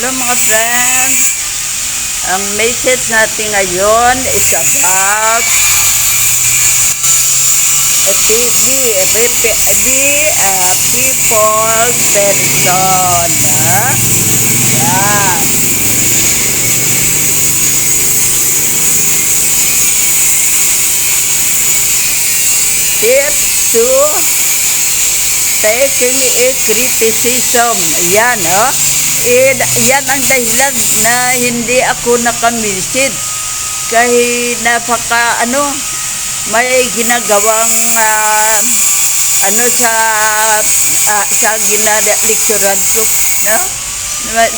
Hello mga friends, ang message natin ngayon is about people person. Yan. If to taking a criticism, yan yan ang dahilan na hindi ako nakamisid kahit may ginagawang sa ginalekturan ko, no?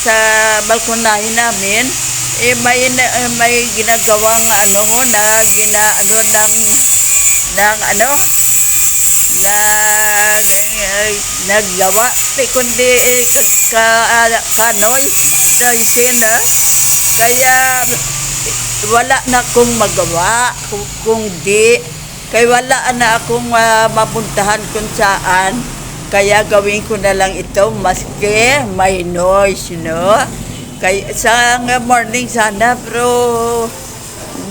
Sa balkonahin namin may ginagawang naggawa kundi kanol doisin, kaya wala na akong magawa kung di kaya wala na akong mapuntahan kung saan, kaya gawin ko na lang ito maski may noise, no? Kaya sa morning sana pero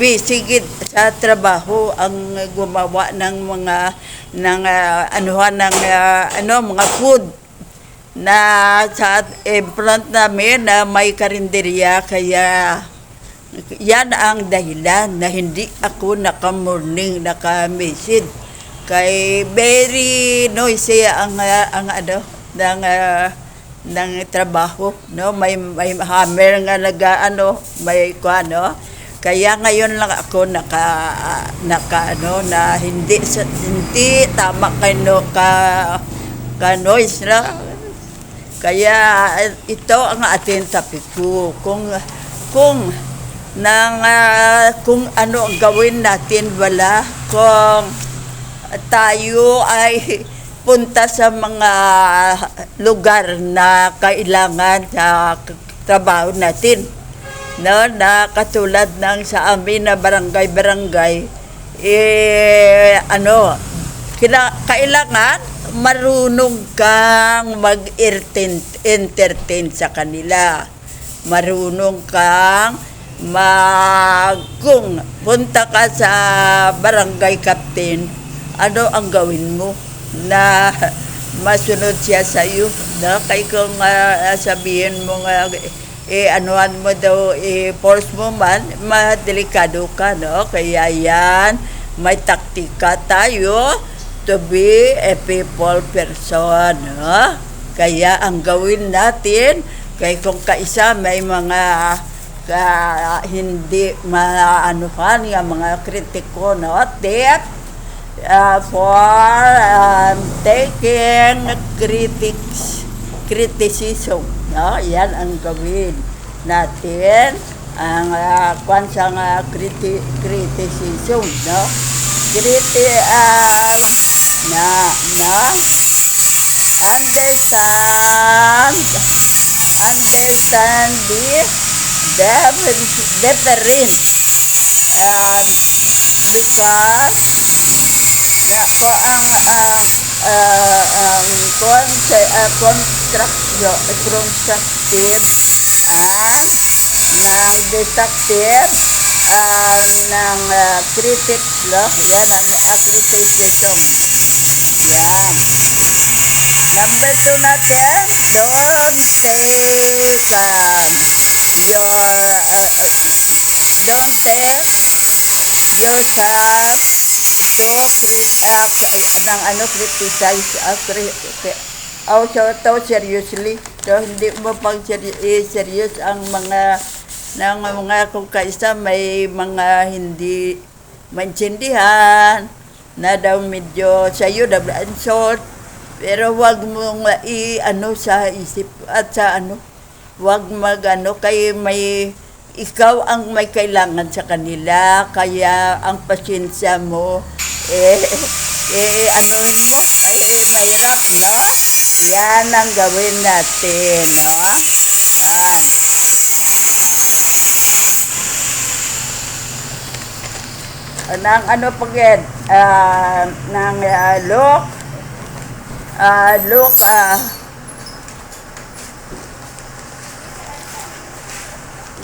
busy sa trabaho ang gumawa ng mga mga food na sa front namin na may karinderya, kaya yan ang dahilan na hindi ako naka-message. Kay very noisy ang ng trabaho, no? May hammer nga may kaya ngayon lang ako na hindi tama ka noise na. Kaya ito ang ating topic ko, kung ano ang gawin natin kung tayo ay punta sa mga lugar na kailangan sa trabaho natin, no? Na katulad ng sa amin na barangay kailangan marunong kang mag-entertain sa kanila, marunong kang kung punta ka sa barangay captain, ano ang gawin mo na masunod siya sa iyo, no? Kaya kung sabihin mo anuhan mo daw, force mo man, madelikado ka, no? Kaya yan, may taktika tayo to be a people person, no? Kaya ang gawin natin, kaya kung kaisa may mga hindi maanuhan yung mga kritiko, no? That for taking criticism, no? Yan ang gawin natin, ang kwansang criticism, no? Understand the difference, and because constructive and ng destructive ng critics, yan ang criticism. Yan. Number 2 natin, don't take yourself criticize seriously. So hindi mo pang serious ang mga kung kaisa may mga hindi maintindihan na daw medyo sa'yo short, pero wag mong sa isip at sa wag kay ikaw ang may kailangan sa kanila, kaya ang pasensya mo mahirap, no? Yan ang gawin natin, no? Yan.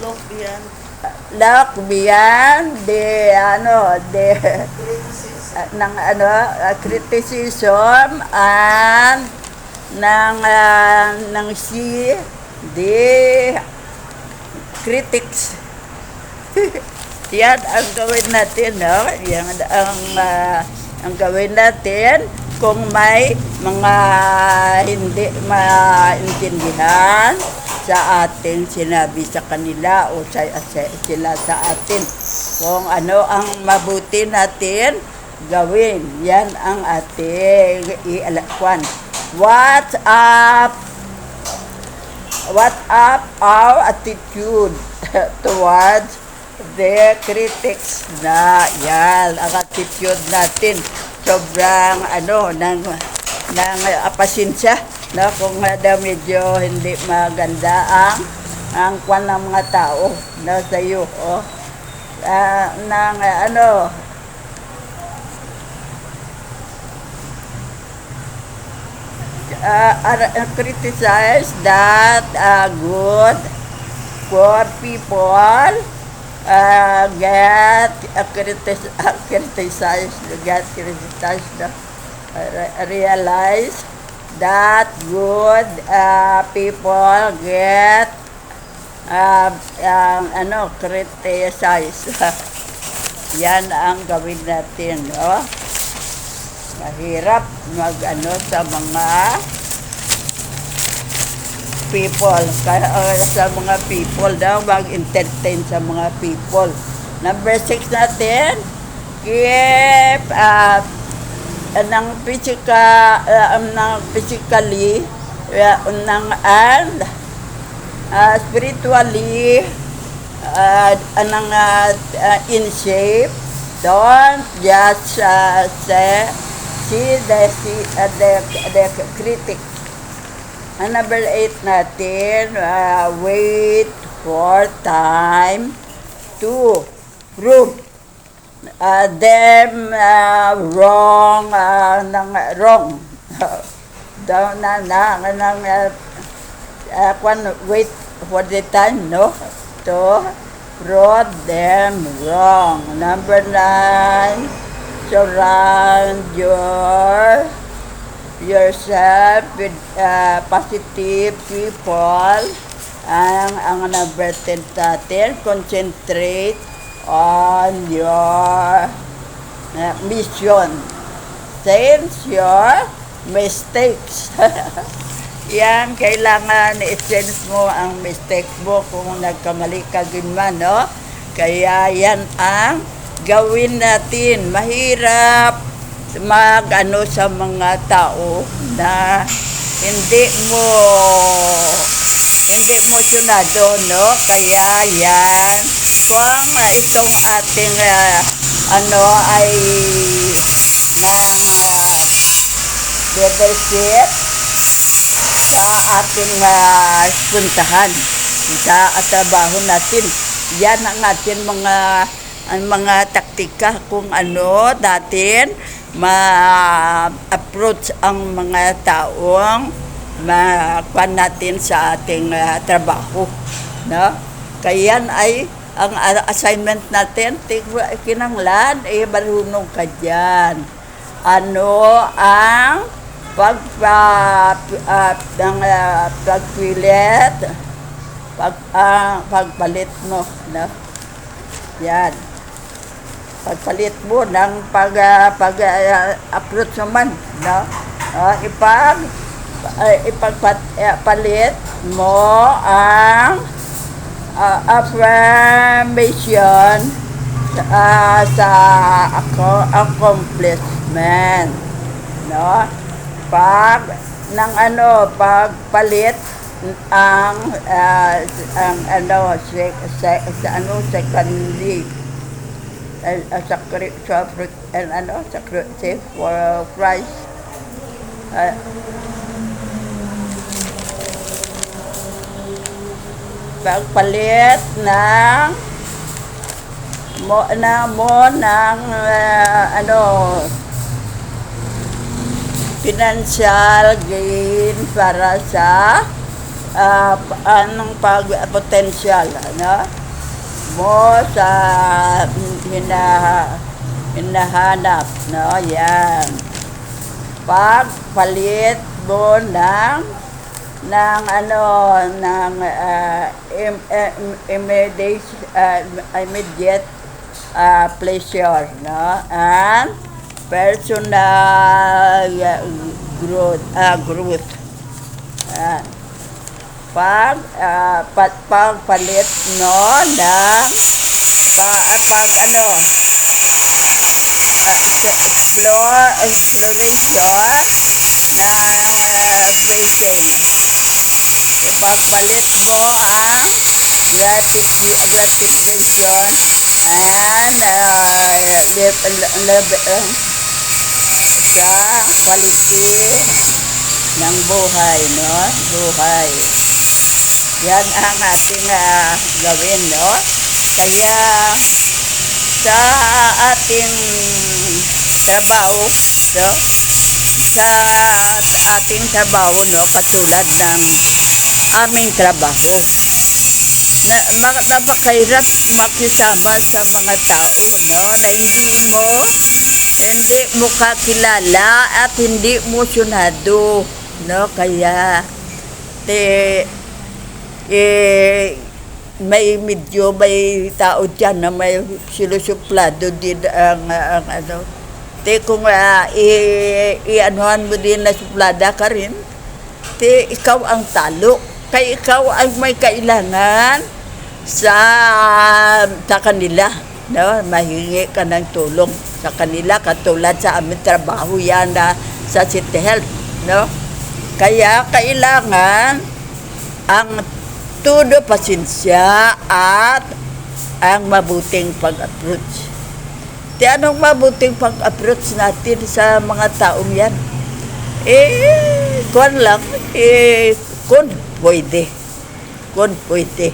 look beyond look beyond the ng criticism and ng see the critics. Yan ang gawin natin, no? Yan ang gawin natin kung may mga hindi maintindihan sa ating sinabi sa kanila o sila sa atin. Kung ano ang mabuti natin gawin, yan ang ating ialakwan. What up our attitude towards the critics na yan, ang attitude natin sobrang ng pasensya na kung medyo hindi maganda ang kwan ng mga tao na sa iyo criticize that good poor people get criticized, realize that good people get criticized. Yan ang gawin natin, no? Mahirap sa mga people, sa mga people daw, mag-entertain sa mga people. Number 6 natin, keep ng physically and spiritually in shape. Don't just see the critics. Number 8 natin, wait for time to prove them wrong. Wait for the time, no? To prove them wrong. Number 9, surround yourself with positive people. Ang number 10 natin, concentrate on your mission. Sense your mistakes. Yan, kailangan i-sense mo ang mistake mo kung nagkamali ka man, no? Kaya yan ang gawin natin. Mahirap sa mga tao na hindi mo sunado, no? Kaya yan, kung itong ating ay leadership sa ating puntahan sa trabaho natin, yan ang ating mga taktika kung ano natin ma-approach ang mga taong makuha natin sa ating trabaho, no? Kaya yan ay ang assignment natin, kinanglan, marunong ka dyan. Ano ang pagpalit mo, no? Yan. Pagpalit mo ng approach naman, no? Ipagpalit mo ang affirmation sa accomplishment, no? Pagpalit ang secondly sacrifice for Christ. Pagpalit ng financial gain para sa potential, ano? mo sa hina, hinahanap, no? Yan. Pagpalit mo ng ano, ng immediate pleasure, no? And personal growth. Yan. Pagpalit no ng pag ano exploration ng blessing. Ipagpalit mo ang gratification and sa quality ng buhay, no? Buhay. Yan ang ating gawin, no? Kaya sa ating trabaho, no? Sa ating trabaho, no? Katulad ng aming trabaho, napakahirap makisama sa mga tao, no? Na hindi mo kakilala at hindi mo sunado, no? Kaya may tao dyan na may sinusuplado din ang ano. Kung i-anuhan mo din na suplada ka rin, ikaw ang talo. Kaya ikaw ang may kailangan sa kanila, no? Mahingi ka ng tulong sa kanila, katulad sa aming trabaho yan na sa City Health, no? Kaya kailangan ang todo pasensya at ang mabuting pag-approach. Anong mabuting pag-approach natin sa mga taong yan? Kung lang, kung pwede. Kung pwede.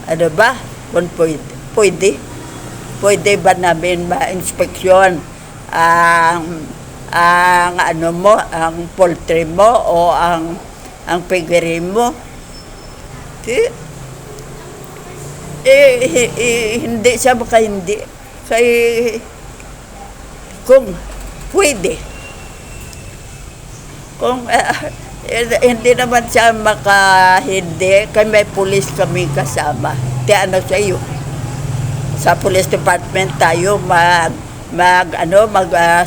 Ano ba? Kung pwede. Pwede ba namin ma-inspeksyon ang ano mo, ang poultry mo o ang piggery mo? Hindi siya hindi. Kaya kung pwede. Kung hindi naman siya hindi, kaya may pulis kami kasama. Ano sa iyo? Sa police department tayo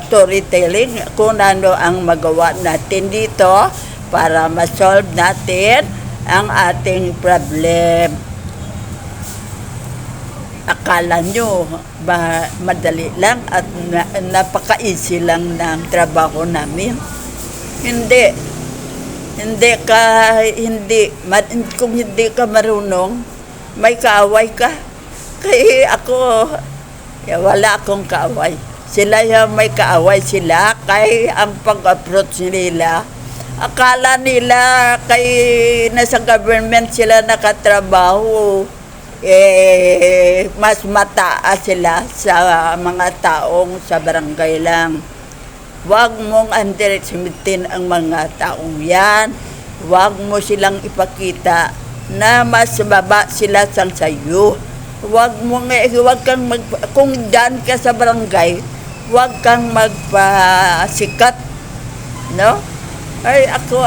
storytelling kung ano ang magawa natin dito para ma-solve natin ang ating problem. Akala nyo madali lang at napaka-easy lang ng trabaho namin. Hindi. Kung hindi ka marunong, may kaaway ka. Kaya wala akong kaaway. Sila yung may kaaway sila, kaya ang pag-approach nila, akala nila kay nasa government sila nakatrabaho, mas mataas sila sa mga taong sa barangay lang. Huwag mong underestimatein ang mga taong yan. Huwag mo silang ipakita na mas baba sila sa sayo. Kung dyan ka sa barangay, huwag kang magpasikat, no? Ay, ako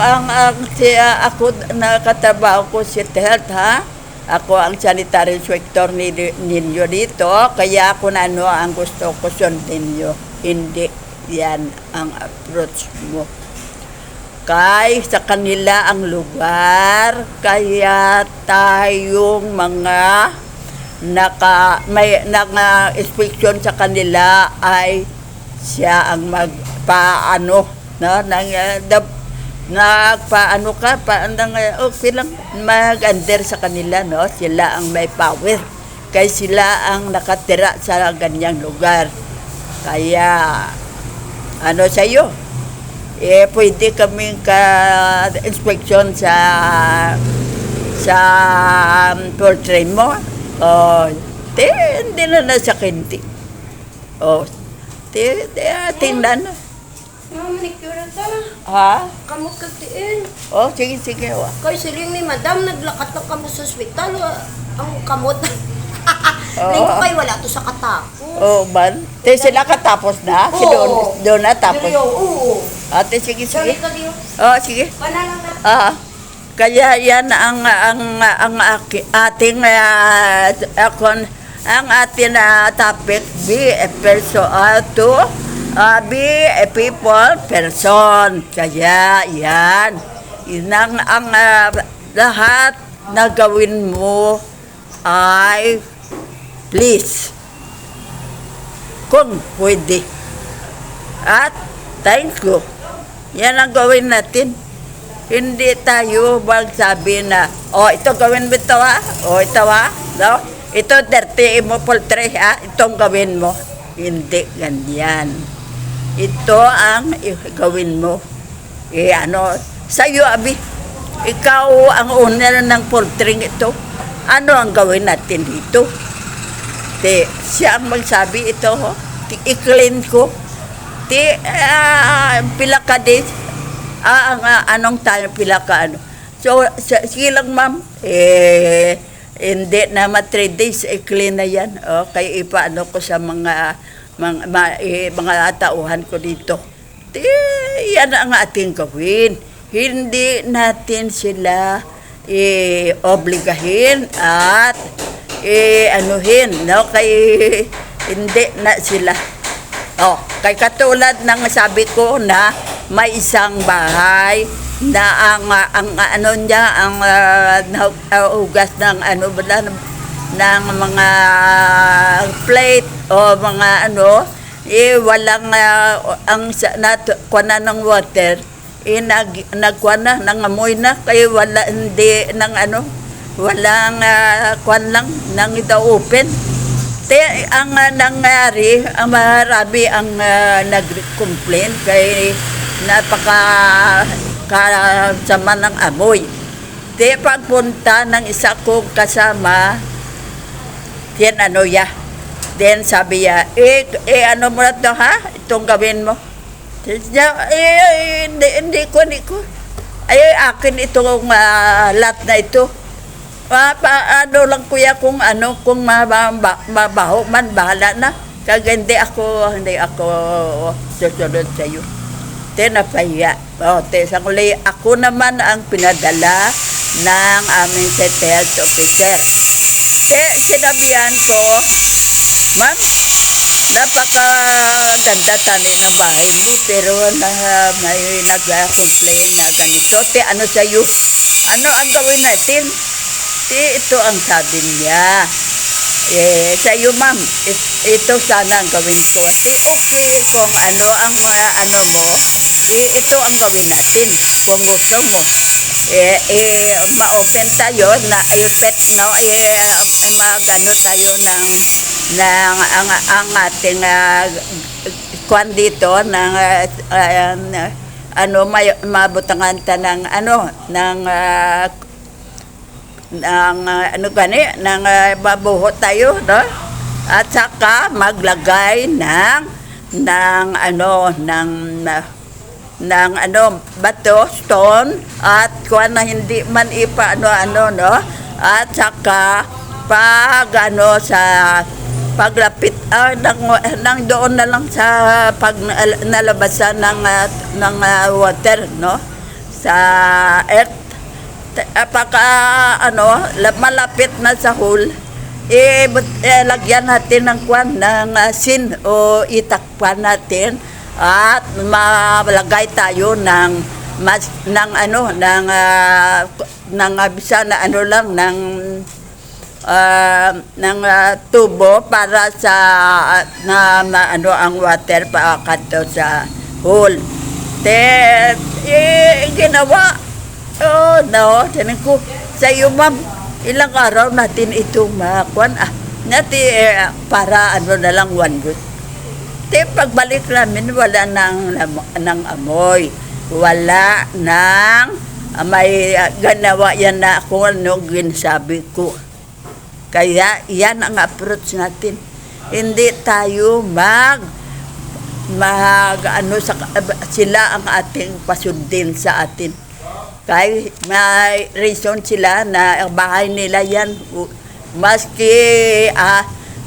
nakatrabaho ko si Health, ha? Ako ang sanitary inspector ninyo dito, kaya ako na ang gusto ko sundin nyo. Hindi yan ang approach mo. Kay sa kanila ang lugar, kaya tayong mga may inspection sa kanila ay siya ang magpaano, no? Nagpaano ka, okay lang, mag-under sa kanila, no? Sila ang may power. Kaya sila ang nakatira sa ganyang lugar. Kaya, sa iyo? Pwede kaming ka-inspection sa poultry mo. Hindi na nasakinti. Tingnan. Manicure ta. Ha? Kamot kagtiin. Sige. Kay siling ni madam, naglakat na kamo sa ospital. Ang kamot. Oo. Linggo kayo wala to sa katapos. Oo, man. Te, sila katapos na? Si Oo. doon na tapos. Diriyo, oo. Ate, sige, Sorry sige. ka diyo. Sige. Wala lang na. Kaya yan ang ating ang ating topic, be a person be a people person. Kaya yan. Yun ang lahat na gawin mo ay please. Kung pwede. At thank you. Yan ang gawin natin. Hindi tayo magsabi na, ito gawin mo ito ito no? Ito 30 mo poultry itong gawin mo. Hindi ganyan. Ito ang gawin mo. Sa'yo, Abi, ikaw ang owner ng poultry ito. Ano ang gawin natin dito? Siya ang magsabi ito, i-clean ko. Pila ka din. Anong tayo pila ka ano. So, sige lang ma'am, hindi na 3 days, clean na yan. Kaya ipaano ko sa mga tauhan ko dito. Yan ang ating gawin. Hindi natin sila obligahin at anuhin, no? Kay hindi na sila. Kay katulad ng sabi ko na may isang bahay na ang ano niya ang ugas ng ng mga plate o mga walang ang kuana ng water nagkuana ng amoy na kaya wala hindi ng walang kuan lang nang ito open. Ang nangyari, marami ang nag-complain kay napaka-sama ng amoy. Pagpunta ng isa kong kasama, then sabi niya, ano mo na ito ha? Itong gawin mo. Hindi ko. Akin itong lot na ito. Ano lang kuya kung mabaho man bahala na kag hindi ako susunod sa iyo. Napahiya. Sanguli ako naman ang pinadala ng aming health officer. Sinabihan ko, ma'am, napakaganda tani ng bahay mo pero may nag-complain na ganito. Ano sa iyo? Ano ang gawin natin? Ito ang sabi niya. Sa iyo ma'am, ito sana ang gawin ko. Okay kung ano ang mo, ito ang gawin natin. Kung gusto mo, ma-open tayo na pet no, magano tayo ng ang ating kwan dito ng mabutangan ta ng ng babuhot tayo, no? At saka maglagay ng bato, stone at kung hindi man no? At saka sa paglapit nang doon na lang sa pag nalabasan ng water, no? Sa earth malapit na sa hole, lagyan natin ng sin o itakpan natin at malagay tayo ng bisa na tubo para sa ang water kanto sa hole. Ginawa. No, tinan ko sa iyo ma'am, ilang araw natin itong makuan para na lang 1 week. Pagbalik namin wala nang amoy, wala nang may ganawa yan na kung ano ginasabi ko. Kaya yan ang approach natin. Hindi tayo sila ang ating pasundin sa atin. Kaya may reason sila na ang bahay nila yan, maski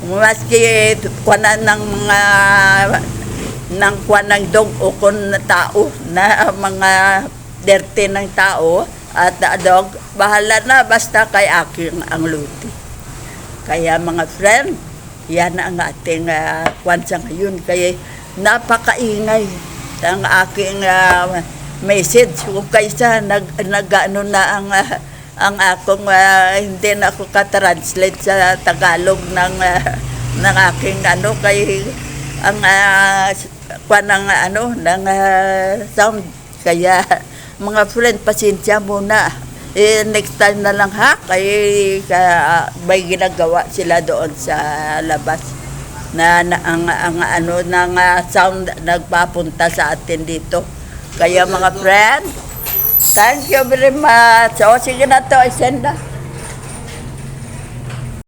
Maski kuwanan ng mga ng kuwan ng dog o kun na tao na mga dirty ng tao at dog, bahala na basta kay aking ang luti. Kaya mga friend, yan ang ating kuwan sa ngayon. Kaya napakaingay ang aking message. Kung kaysa nag-ano na ang akong hindi na ako ka-translate sa Tagalog ng aking ano kay ang ng sound. Kaya mga friend, pasensya muna. Next time na lang ha, kay may ginagawa sila doon sa labas na ang ano ng sound nagpapunta sa atin dito. Kaya mga friend, thank you very much. O sige na to, isenda.